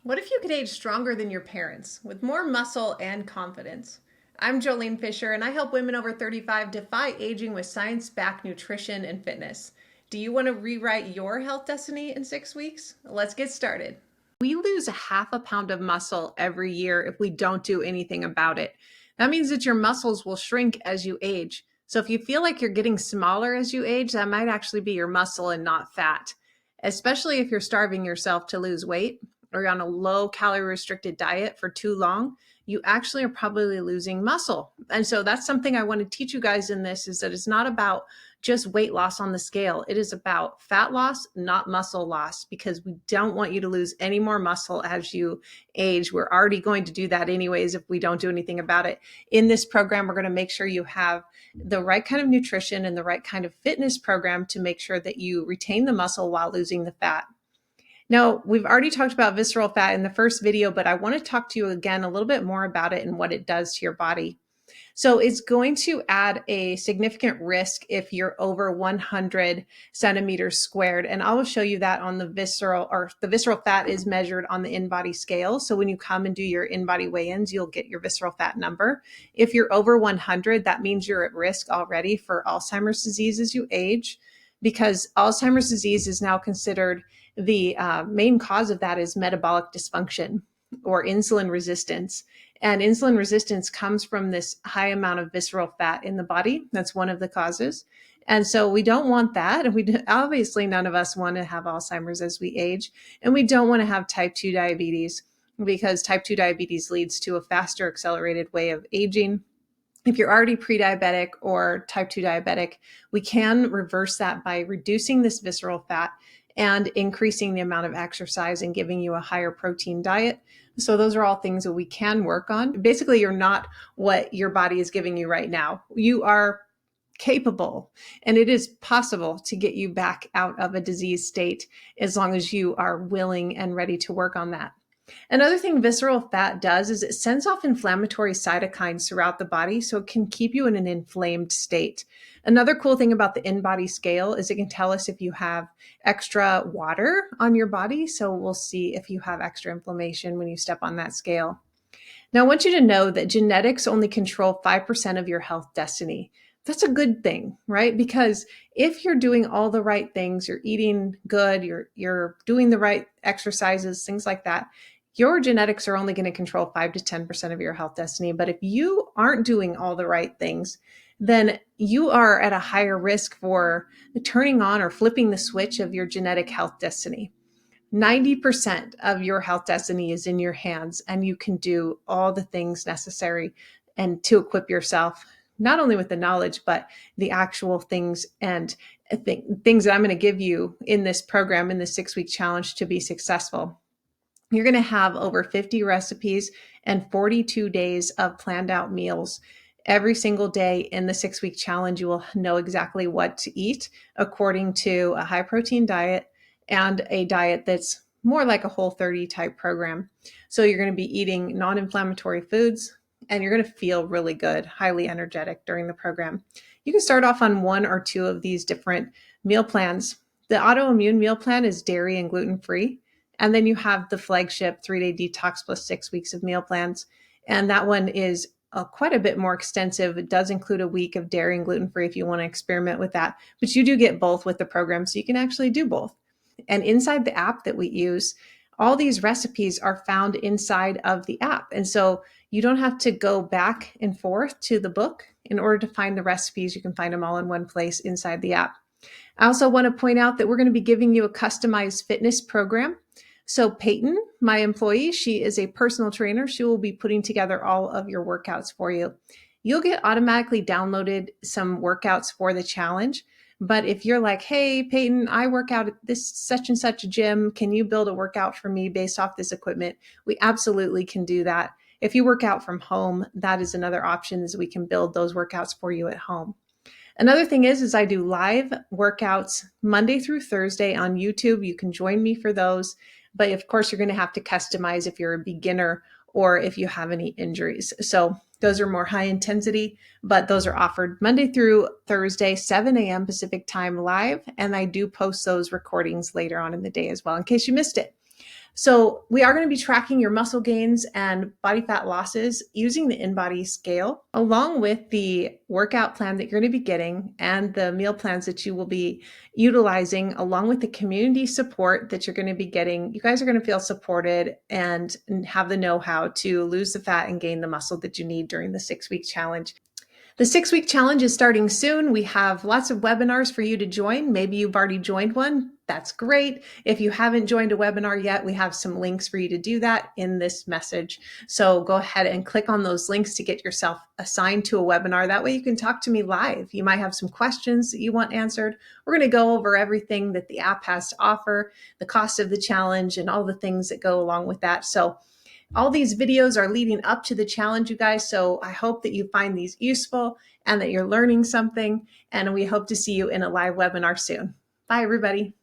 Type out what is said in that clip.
What if you could age stronger than your parents with more muscle and confidence? I'm Jolene Fisher, and I help women over 35 defy aging with science backed nutrition and fitness. Do you want to rewrite your health destiny in 6 weeks? Let's get started. We lose a half a pound of muscle every year if we don't do anything about it. That means that your muscles will shrink as you age. So if you feel like you're getting smaller as you age, that might actually be your muscle and not fat, especially if you're starving yourself to lose weight or you're on a low calorie restricted diet for too long. You actually are probably losing muscle. And so that's something I want to teach you guys in this, is that it's not about just weight loss on the scale. It is about fat loss, not muscle loss, because we don't want you to lose any more muscle as you age. We're already going to do that anyways if we don't do anything about it. In this program, we're going to make sure you have the right kind of nutrition and the right kind of fitness program to make sure that you retain the muscle while losing the fat. Now, we've already talked about visceral fat in the first video, but I want to talk to you again a little bit more about it and what it does to your body. So it's going to add a significant risk if you're over 100 centimeters squared. And I will show you that on the visceral fat is measured on the InBody scale. So when you come and do your InBody weigh-ins, you'll get your visceral fat number. If you're over 100, that means you're at risk already for Alzheimer's disease as you age, because Alzheimer's disease is now considered the main cause of that is metabolic dysfunction or insulin resistance. And insulin resistance comes from this high amount of visceral fat in the body. That's one of the causes. And so we don't want that. And obviously none of us want to have Alzheimer's as we age. And we don't want to have type 2 diabetes, because type 2 diabetes leads to a faster accelerated way of aging. If you're already pre-diabetic or type 2 diabetic, we can reverse that by reducing this visceral fat and increasing the amount of exercise and giving you a higher protein diet. So those are all things that we can work on. Basically, you're not what your body is giving you right now. You are capable, and it is possible to get you back out of a disease state as long as you are willing and ready to work on that. Another thing visceral fat does is it sends off inflammatory cytokines throughout the body, so it can keep you in an inflamed state. Another cool thing about the InBody scale is it can tell us if you have extra water on your body. So we'll see if you have extra inflammation when you step on that scale. Now, I want you to know that genetics only control 5% of your health destiny. That's a good thing, right? Because if you're doing all the right things, you're eating good, you're doing the right exercises, things like that, your genetics are only going to control 5 to 10% of your health destiny. But if you aren't doing all the right things, then you are at a higher risk for turning on or flipping the switch of your genetic health destiny. 90% of your health destiny is in your hands, and you can do all the things necessary and to equip yourself, not only with the knowledge, but the actual things and things that I'm going to give you in this program, in this 6-week challenge, to be successful. You're going to have over 50 recipes and 42 days of planned out meals. Every single day in the 6-week challenge, you will know exactly what to eat according to a high protein diet and a diet that's more like a Whole30 type program. So you're going to be eating non-inflammatory foods, and you're going to feel really good, highly energetic during the program. You can start off on 1 or 2 of these different meal plans. The autoimmune meal plan is dairy and gluten-free. And then you have the flagship 3-day detox plus 6 weeks of meal plans. And that one is quite a bit more extensive. It does include a week of dairy and gluten-free if you want to experiment with that. But you do get both with the program, so you can actually do both. And inside the app that we use, all these recipes are found inside of the app. And so you don't have to go back and forth to the book in order to find the recipes. You can find them all in one place inside the app. I also want to point out that we're going to be giving you a customized fitness program. So Peyton, my employee, she is a personal trainer. She will be putting together all of your workouts for you. You'll get automatically downloaded some workouts for the challenge. But if you're like, hey, Peyton, I work out at this such and such gym. Can you build a workout for me based off this equipment? We absolutely can do that. If you work out from home, that is another option, is we can build those workouts for you at home. Another thing is I do live workouts Monday through Thursday on YouTube. You can join me for those. But of course, you're going to have to customize if you're a beginner or if you have any injuries. So those are more high intensity, but those are offered Monday through Thursday, 7 a.m. Pacific time live. And I do post those recordings later on in the day as well, in case you missed it. So we are going to be tracking your muscle gains and body fat losses using the InBody scale, along with the workout plan that you're going to be getting and the meal plans that you will be utilizing, along with the community support that you're going to be getting. You guys are going to feel supported and have the know-how to lose the fat and gain the muscle that you need during the 6-week challenge. The 6-week challenge is starting soon. We have lots of webinars for you to join. Maybe you've already joined one. That's great. If you haven't joined a webinar yet, we have some links for you to do that in this message. So go ahead and click on those links to get yourself assigned to a webinar. That way you can talk to me live. You might have some questions that you want answered. We're going to go over everything that the app has to offer, the cost of the challenge, and all the things that go along with that. So all these videos are leading up to the challenge, you guys. So I hope that you find these useful and that you're learning something. And we hope to see you in a live webinar soon. Bye, everybody.